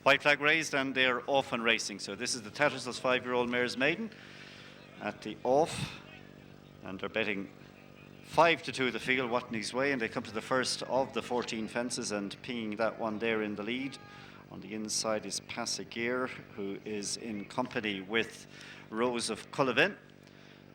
White flag raised, and they're off and racing. So this is the Tattersall's 5-year-old mare's maiden at the off, and they're betting 5-2 the field, Watney's Way, and they come to the first of the 14 fences and pinging that one there in the lead. On the inside is Passagere, who is in company with Rose of Culloven.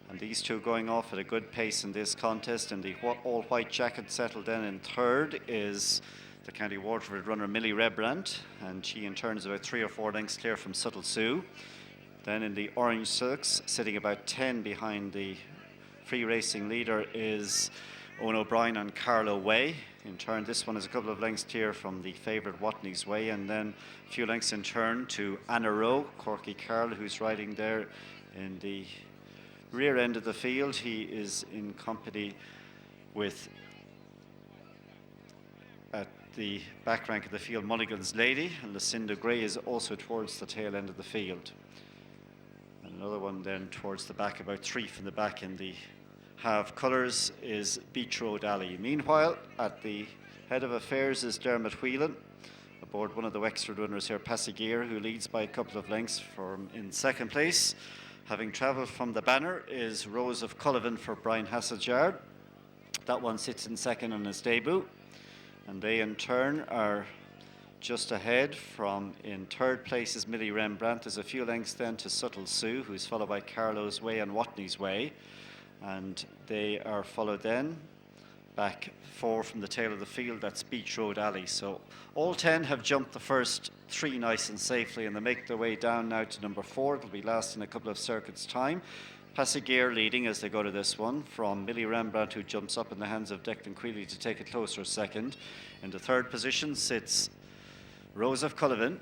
And these two going off at a good pace in this contest. And the all-white jacket settled then in third is the County Waterford runner Millie Rebrandt, and she in turn is about 3 or 4 lengths clear from Subtle Sue. Then in the orange silks, sitting about 10 behind the free racing leader, is Owen O'Brien and Carlo Way. In turn, this one is a couple of lengths clear from the favourite Watney's Way, and then a few lengths in turn to Anna Rowe, Corky Carl, who's riding there in the rear end of the field. He is in company with, at the back rank of the field, Mulligan's Lady, and Lucinda Gray is also towards the tail end of the field. And another one then towards the back, about 3 from the back in the half colours, is Beach Road Alley. Meanwhile, at the head of affairs is Dermot Whelan, aboard one of the Wexford runners here, Passagere, who leads by a couple of lengths from in second place. Having travelled from the banner is Rose of Culloven for Brian Hasselgard. That one sits in second on his debut. And they in turn are just ahead. From in third place is Millie Rembrandt. There's a few lengths then to Subtle Sue, who's followed by Carlo's Way and Watney's Way. And they are followed then back 4 from the tail of the field. That's Beach Road Alley. So all 10 have jumped the first 3 nice and safely, and they make their way down now to number 4. It'll be last in a couple of circuits' time. Passagere leading as they go to this one from Millie Rembrandt, who jumps up in the hands of Declan Queally to take a closer second. In the third position sits Rose of Culloven,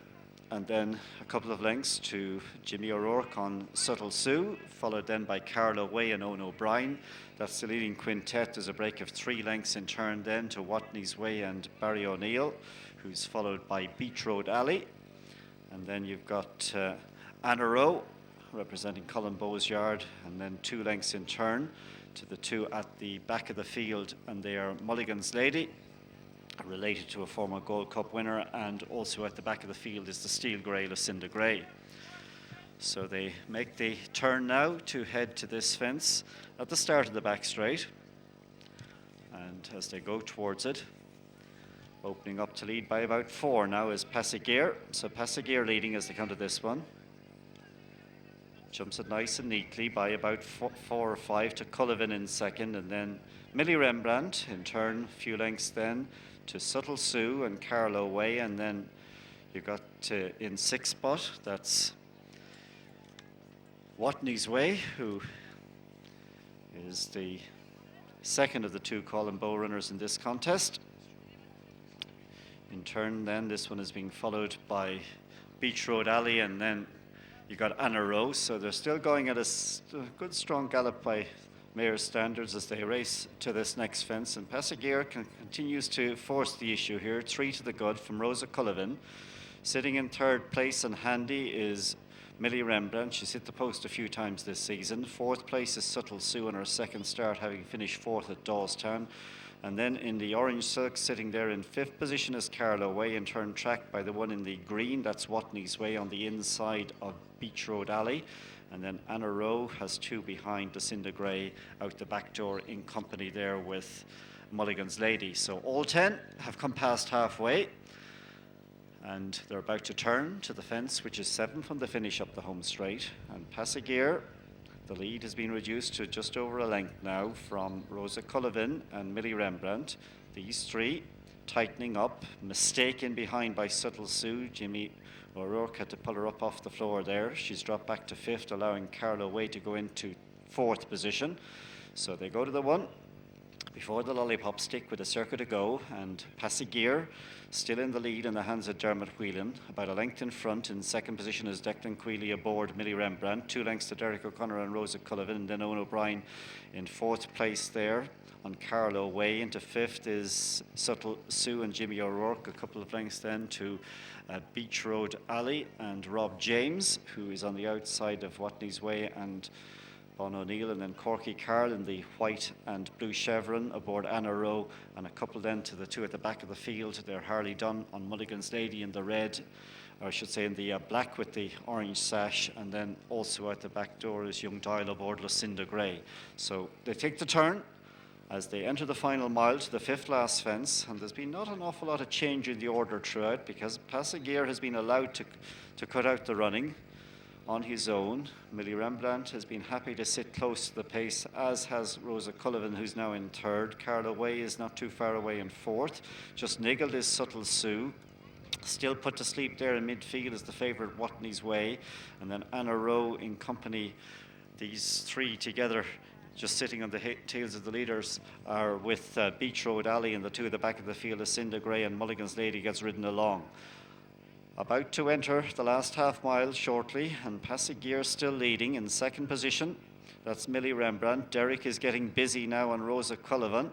and then a couple of lengths to Jimmy O'Rourke on Subtle Sue, followed then by Carlo Way and Owen O'Brien. That's the leading quintet. There's a break of 3 lengths in turn then to Watney's Way and Barry O'Neill, who's followed by Beach Road Alley. And then you've got Anna Rowe representing Colin Bowes Yard, and then 2 lengths in turn to the 2 at the back of the field, and they are Mulligan's Lady, related to a former Gold Cup winner, and also at the back of the field is the Steel Grey Lucinda Gray. So they make the turn now to head to this fence at the start of the back straight, and as they go towards it, opening up to lead by about 4 now is Passagere. So Passagere leading as they come to this one. Jumps it nice and neatly by about 4 or 5 to Culloven in second, and then Millie Rembrandt in turn, a few lengths then to Subtle Sue and Carlo Way, and then you've got in 6th spot, that's Watney's Way, who is the second of the 2 Colin Bow runners in this contest. In turn then, this one is being followed by Beach Road Alley, and then you got Anna Rowe. So they're still going at a good strong gallop by Mayor's standards as they race to this next fence, and Passagere continues to force the issue here. 3 to the good from Rosa Culloven. Sitting in third place and handy is Millie Rembrandt. She's hit the post a few times this season. 4th place is Subtle Sue on her second start, having finished 4th at Dawstown. And then in the orange silk, sitting there in 5th position is Carlo Way, in turn tracked by the one in the green. That's Watney's Way on the inside of Beach Road Alley. And then Anna Rowe has 2 behind Lucinda Gray out the back door, in company there with Mulligan's Lady. So all 10 have come past halfway, and they're about to turn to the fence, which is 7 from the finish up the home straight. And Passagere, the lead has been reduced to just over a length now from Rosa Culloven and Millie Rembrandt. These 3 tightening up, mistaken behind by Subtle Sue. Jimmy O'Rourke had to pull her up off the floor there. She's dropped back to 5th, allowing Carlo Way to go into 4th position. So they go to the 1 before the lollipop stick with a circuit to go, and Passagere still in the lead in the hands of Dermot Whelan. About a length in front. In second position is Declan Queally aboard Millie Rembrandt. 2 lengths to Derek O'Connor and Rosa Culloven, and then Owen O'Brien in 4th place there on Carlo Way. Into 5th is Subtle Sue and Jimmy O'Rourke. A couple of lengths then to Beach Road Alley and Rob James, who is on the outside of Watney's Way and Bon O'Neill, and then Corky Carl in the white and blue chevron aboard Anna Rowe, and a couple then to the 2 at the back of the field. They're Harley Dunn on Mulligan's Lady in the red, or I should say in the black with the orange sash, and then also out the back door is young Dial aboard Lucinda Gray. So they take the turn as they enter the final mile to the fifth last fence, and there's been not an awful lot of change in the order throughout because Passagere has been allowed to cut out the running on his own. Millie Rembrandt has been happy to sit close to the pace, as has Rosa Cullivan, who's now in third. Carla Way is not too far away in fourth. Just niggled is Subtle Sue. Still put to sleep there in midfield is the favourite Watney's Way, and then Anna Rowe in company. These three together, just sitting on the tails of the leaders, are with Beach Road Alley, and the two at the back of the field, Lucinda Gray and Mulligan's Lady, gets ridden along. About to enter the last half mile shortly, and Passagere still leading in second position. That's Millie Rembrandt. Derek is getting busy now on Rosa Cullivan.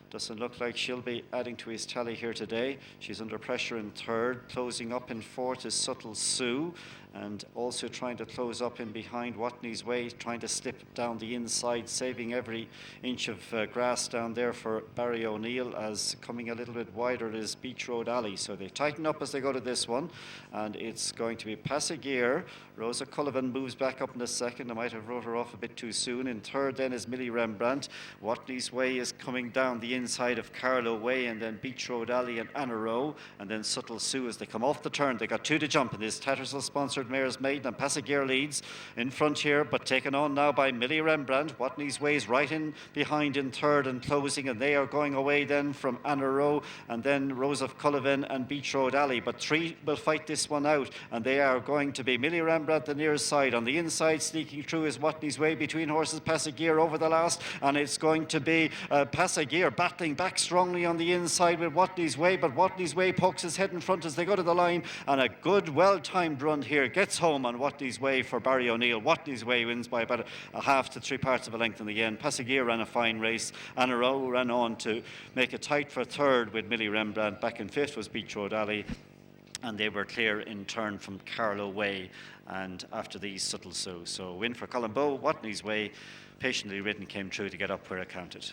Doesn't look like she'll be adding to his tally here today. She's under pressure in third. Closing up in fourth is Subtle Sue, and also trying to close up in behind Watney's Way, trying to slip down the inside, saving every inch of grass down there for Barry O'Neill, as coming a little bit wider is Beach Road Alley. So they tighten up as they go to this one, and it's going to be Passagere. Rosa Cullivan moves back up in the second. I might have wrote her off a bit too soon. In third then is Millie Rembrandt. Watney's Way is coming down the inside of Carlo Way, and then Beach Road Alley and Anna Rowe, and then Subtle Sue as they come off the turn. They got two to jump in this Tattersall sponsored Mare's Maiden, and Passagere leads in front here, but taken on now by Millie Rembrandt. Watney's Way is right in behind in third and closing, and they are going away then from Anna Rowe, and then Rose of Cullivan and Beach Road Alley. But three will fight this one out, and they are going to be Millie Rembrandt the nearest side. On the inside, sneaking through is Watney's Way. Between horses, Passagere over the last, and it's going to be Passagere battling back strongly on the inside with Watney's Way, but Watney's Way pokes his head in front as they go to the line, and a good, well-timed run here gets home on Watney's Way for Barry O'Neill. Watney's Way wins by about a half to 3/4 of a length in the end. Passagere ran a fine race. Anna Rowe ran on to make it tight for third with Millie Rembrandt. Back in fifth was Beach Road Alley, and they were clear in turn from Carlo Way, and after these Subtle Sue. So win for Colin Bowe. Watney's Way, patiently ridden, came through to get up where it counted.